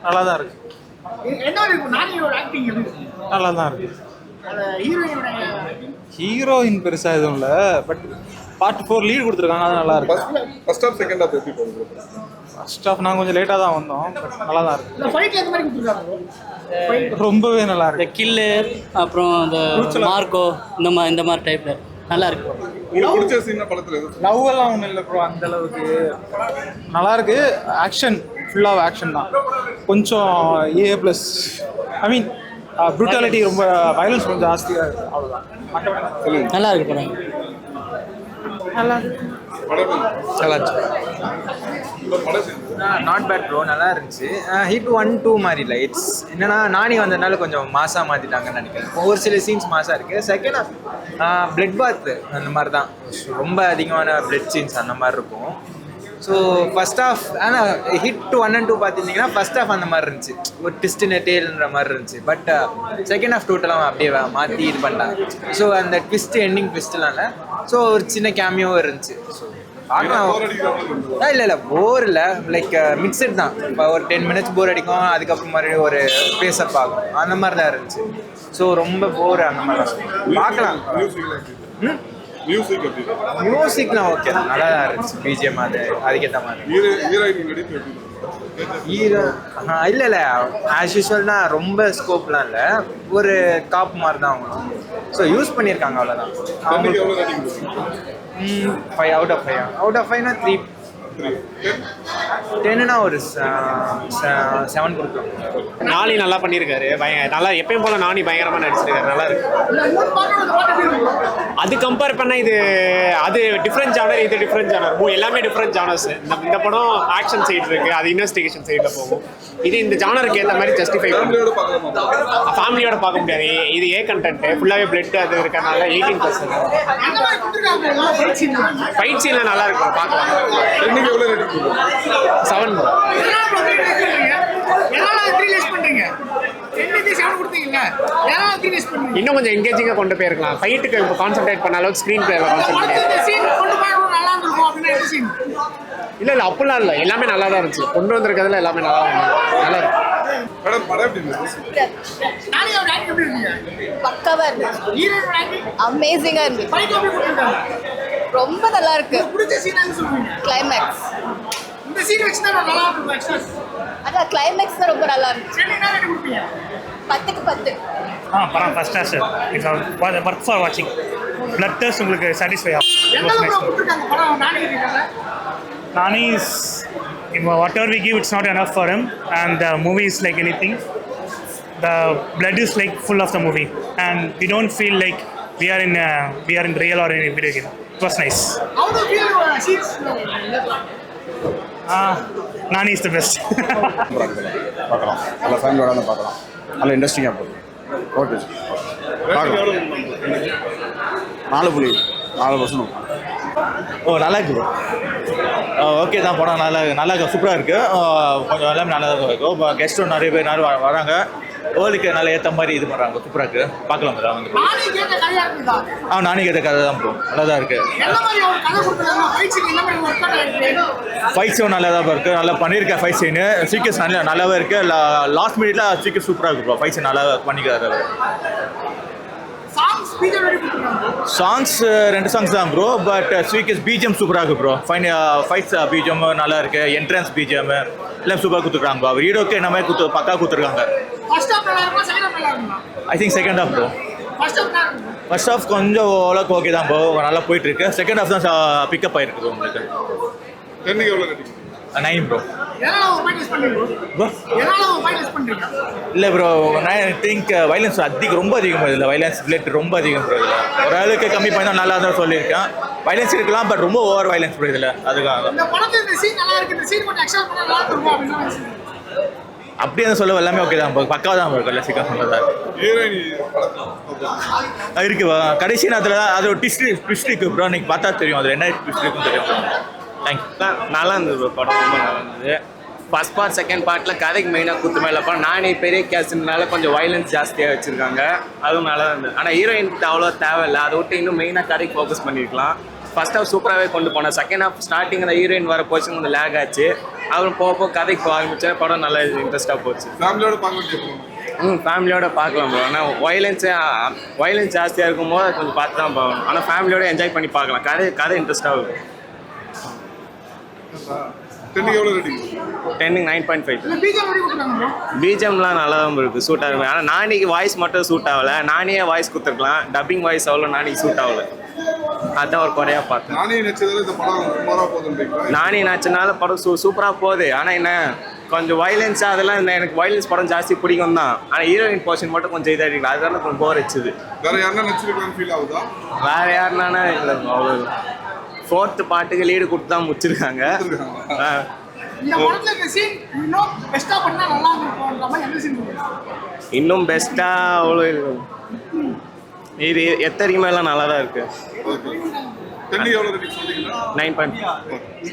நல்லா தான் இருக்கு. நல்லா தான் இருக்கு. ஹீரோயின் பெருசா எதுவும் இல்லை, பட் பார்ட் 4 லீட் கொடுத்துருக்காங்க, அது நல்லா இருக்கு. ஃபர்ஸ்ட் ஹாஃப் செகண்ட் ஹாஃப் எப்படி போகுது? ஃபர்ஸ்ட் ஹாஃப் நான் கொஞ்சம் லேட்டாக தான் வந்தோம், பட் நல்லா தான் இருக்கு. ரொம்பவே நல்லா இருக்கு. இந்த கில்லு அப்புறம் இந்த மார்க்கோ இந்த மாதிரி டைப்ல நல்லா இருக்கு. உங்களுக்கு பிடிச்ச சீன் படத்துல எது? லவ் எல்லாம் ஒன்றும் இல்லை ப்ரோ, அந்த அளவுக்கு நல்லா இருக்கு. ஆக்ஷன் ஃபுல்லாக ஆக்ஷன் தான், கொஞ்சம் A+. ஐ மீன் ப்ரூட்டாலிட்டி, ரொம்ப வயலன்ஸ் கொஞ்சம் ஜாஸ்தியாக இருக்குது, அவ்வளோதான். நல்லா இருக்கு படம். நல்லா இருக்கு. நல்லா இருந்துச்சு. நாட் பேட் ப்ரோ, நல்லா இருந்துச்சு. ஹிட் 1, 2 மாதிரி இல்லை. இட்ஸ் என்னன்னா நானி வந்ததுனால கொஞ்சம் மாசாக மாற்றிட்டாங்கன்னு நினைக்கிறேன். ஒரு சில சீன்ஸ் மாசாக இருக்குது. செகண்ட் ஹாஃப் பிளட் பாத் அந்த மாதிரி தான், ரொம்ப அதிகமான பிளட் சீன்ஸ் அந்த மாதிரி இருக்கும். ஸோ ஃபஸ்ட் ஹாஃப் ஆனால் ஹிட் 1 and 2 பார்த்துருந்தீங்கன்னா ஃபஸ்ட் ஹாஃப் அந்த மாதிரி இருந்துச்சு, ஒரு ட்விஸ்ட் இன் டேல்ன்ற மாதிரி இருந்துச்சு. பட் செகண்ட் ஹாஃப் டோட்டலாக அப்படியே மாற்றி இது பண்ணிட்டாங்க. ஸோ அந்த ட்விஸ்ட் எண்டிங் ட்விஸ்ட்லாம் இல்லை. ஸோ ஒரு சின்ன கேமியோவும் இருந்துச்சு. ஸோ பார்க்கலாம். இல்லை போர் இல்லை, லைக் மிக்சட் தான். இப்போ ஒரு 10 minutes போர் அடிக்கும், அதுக்கப்புறம் மறுபடியும் ஒரு பேஸப் ஆகும், அந்த மாதிரி தான் இருந்துச்சு. ஸோ ரொம்ப போர் அந்த மாதிரி தான் பார்க்கலாம். மியூசிக்லாம் ஓகே, நல்லா தான் இருந்துச்சு. பிஜிஎம் அதுக்கேற்ற மாதிரி. ஹீரோ இல்லை ஆஸ் யூஸ்வல்னா ரொம்ப ஸ்கோப்லாம் இல்லை, ஒரு காப் மாதிரி தான் அவங்களும். ஸோ யூஸ் பண்ணியிருக்காங்க, அவ்வளோதான். 5 out of 5. அவுட் ஆஃப் 5னா 3. 10னா ஒரு 7 கொடுக்கலாம். நானி நல்லா பண்ணியிருக்காரு, நல்லா எப்பயும் போல நானி பயங்கரமாக நடிச்சிருக்காரு, நல்லா இருக்கு. அது கம்பேர் பண்ண அது டிஃப்ரெண்ட் ஜானர், இது டிஃப்ரெண்ட் ஜானர். எல்லாமே டிஃப்ரெண்ட் ஜானர்ஸ். இந்த படம் ஆக்ஷன் சைடு இருக்கு, அது இன்வெஸ்டிகேஷன் சைடில் போகும். இது இந்த ஜானருக்கு ஏற்ற மாதிரி ஜஸ்டிஃபை ஃபேமிலியோட பார்க்க முடியாது. இது கண்டென்ட் ஃபுல்லாகவே பிளட் அது இருக்கனால 18+. ஃபைட் சீன்ல நல்லா இருக்கும், பார்க்கலாம். 7. இன்னும் கொஞ்சம் எங்கேஜிங்காக கொண்டு போயிருக்கலாம். ஃபைட்டுக்கு இப்போ கான்சென்ட்ரேட் பண்ண அளவுக்கு ஸ்க்ரீன் பிளேல கான்சென்ட்ரேட் இல்லை அப்படிலாம் இல்லை, எல்லாமே நல்லா தான் இருந்துச்சு. கொண்டு வந்திருக்கிறதுல எல்லாமே நல்லா இருக்கு. பக்காவா இருக்கு, அமேசிங்கா இருக்கு, ரொம்ப நல்லா இருக்கு. கிளைமேக்ஸ், அதான் கிளைமேக்ஸ் தான் ரொம்ப நல்லா இருக்கு. 10க்கு 10. படம் first class. It's worth for வாட்சிங். பிளட் டெஸ்ட் உங்களுக்கு சாட்டிஸ்ஃபை ஆகும். Nani is, whatever we give, it's not enough for him, and the movie is like anything. The blood is like full of the movie, and we don't feel like we are in real or in a video game. It was nice. How do you feel? Nani is the best. பார்க்கலாம், நல்ல ஃபேமிலியோட பார்க்கலாம், நல்ல இன்ட்ரெஸ்டிங்காக போகுது. Okay, 4.4%. நல்லா இருக்கு bro. Okay தான், படம் நல்லா சூப்பராக இருக்குது. கொஞ்சம் எல்லாமே நல்லா தான் இருக்கும். இப்போ கெஸ்ட்டும் நிறைய பேர் வராங்க. வேர்ல்டுக்கு நல்லா ஏற்ற மாதிரி இது பண்ணுறாங்க, சூப்பராக இருக்குது. பார்க்கலாம் ப்ரோ. நானே கேட்ட கதை தான் ப்ரோ, நல்லா தான் இருக்குது. ஃபைட் சீன் நல்லா தான் இருக்குது, நல்லா பண்ணியிருக்கேன். ஃபைட் சீனு சீக்கிரம் நல்லாவே இருக்குது. லாஸ்ட் மினிட்ல சீக்கிரம் சூப்பராக இருக்குது ப்ரோ. ஃபைட் சீன் நல்லா பண்ணிக்கிறாரு. சாங்ஸ் 2 songs தான் ப்ரோ, பட் ஸ்வீக்கஸ் பிஜிஎம் சூப்பராக இருக்குது ப்ரோ. ஃபைட்ஸ் பிஜிஎம் நல்லா இருக்குது. என்ட்ரன்ஸ் பிஜிஎம் எல்லாம் சூப்பராக கொடுத்துருக்காங்க. அவர் ஹீரோக்கு என்ன மாதிரி பக்கா கொடுத்துருக்காங்க. I think second half bro. First half கொஞ்சம் ஓரளவுக்கு ஓகே தான் ப்ரோ, நல்லா போயிட்டுருக்கு. செகண்ட் ஹாஃப் தான் பிக்கப் ஆகிருக்கு உங்களுக்கு. 9 ப்ரோ. இல்லை ப்ரோ, நான் திங்க் வைலன்ஸ் ரொம்ப அதிகம் இதில். வைலன்ஸ் பிளட் ரொம்ப அதிகம் ப்ரோ இதில். ஓரளவுக்கு கம்மி பண்ணி தான் நல்லா தான் சொல்லியிருக்கேன். வைலன்ஸ் இருக்கலாம், பட் ரொம்ப ஓவர் வைலன்ஸ் ப்ரோ இதில். அதுக்காக அப்படியே தான் சொல்ல எல்லாமே ஓகே தான், பக்காவாக தான் இருக்கும். எல்லாம் சீக்கிரம் சொன்னதா இருக்கு. கடைசி நேரத்தில் தான் அது ஒரு ட்விஸ்ட் இருக்கு ப்ரோ. இன்னைக்கு பார்த்தா தெரியும் அதில் என்ன ட்விஸ்ட் இருக்குன்னு தெரியும். தேங்க்யூ. நல்லா இருந்தது ப்ரோ, படம் ரொம்ப நல்லா இருந்தது. ஃபர்ஸ்ட் பார்ட் செகண்ட் பார்ட்டில் கதைக்கு மெயினாக குத்து மேலே படம். நானே பெரிய கேஸ்னால கொஞ்சம் வைலன்ஸ் ஜாஸ்தியாக வச்சுருக்காங்க, அதுவும் நல்லா இருந்தது. ஆனால் ஹீரோயினுக்கு அவ்வளோ தேவையில்லை, அதை விட்டு இன்னும் மெயினாக கதைக்கு ஃபோக்கஸ் பண்ணியிருக்கலாம். ஃபர்ஸ்ட் ஹாஃப் சூப்பராகவே கொண்டு போனேன். செகண்ட் ஹாஃப் ஸ்டார்டிங் அந்த ஹீரோயின் வர போச்சு கொஞ்சம் லேக் ஆச்சு. அப்புறம் போக போக கதைக்கு போக ஆரம்பிச்சேன். படம் நல்லா இன்ட்ரெஸ்ட்டாக போச்சு. ஃபேமிலியோட பார்க்க வேண்டிய படம். ஃபேமிலியோட பார்க்கலாம் ப்ரோ. ஆனால் வயலன்ஸ் ஜாஸ்தியாக இருக்கும் போது கொஞ்சம் பார்த்து தான் போகணும். ஆனால் ஃபேமிலியோட என்ஜாய் பண்ணி பார்க்கலாம். கதை இன்ட்ரெஸ்ட்டாக இருக்கும். டென்னுக்கு எவ்வளோ ரேட்டிங்? 10க்கு 9.5. பிஜிஎம் எப்படி கொடுக்குறாங்க ப்ரோ? பிஜிஎம்லாம் நல்லா தான் இருக்குது, சூட் ஆகும். ஆனால் நானிக்கு வாய்ஸ் மட்டும் சூட் ஆகலை. நானே வாய்ஸ் கொடுத்துருக்கலாம், டப்பிங் வாய்ஸ் அவ்வளோ நானிக்கு சூட் ஆகலை. அதான் ஒரு குறையாக பார்த்தேன். நானே நினச்சதால இந்த படம் சுமாராக போகுதுன்றீங்களா? நானே நினச்சனால படம் சூப்பராக போகுது. ஆனால் என்ன கொஞ்சம் வயலன்ஸாக அதெல்லாம் எனக்கு வயலன்ஸ் படம் ஜாஸ்தி பிடிக்கும் தான். ஆனால் ஹீரோயின் போர்ஷன் மட்டும் கொஞ்சம் இதாக இருக்குது. அதனால கொஞ்சம் போர் வச்சுது. வேற யாருன்னா நடிச்சிருக்கலாம்னு ஃபீல் ஆகுதா? வேற யாருனானா இல்லை, அவ்வளோ 4th பாட்டுக்கு லீடு கொடுத்து தான் முடிச்சிருக்காங்க. இந்த படத்துல இருக்க சீன் இன்னும் பெஸ்டா பண்ணா நல்லா இருக்கும்ன்ற மாதிரி எந்த சீன் இருக்கு? இன்னும் பெஸ்ட்டாக அவ்வளோ இது எத்தனைக்குமே எல்லாம் நல்லா தான் இருக்குது. டென்னுக்கு எவ்வளோ ரேட்டிங் சொல்றீங்களா? 9.5.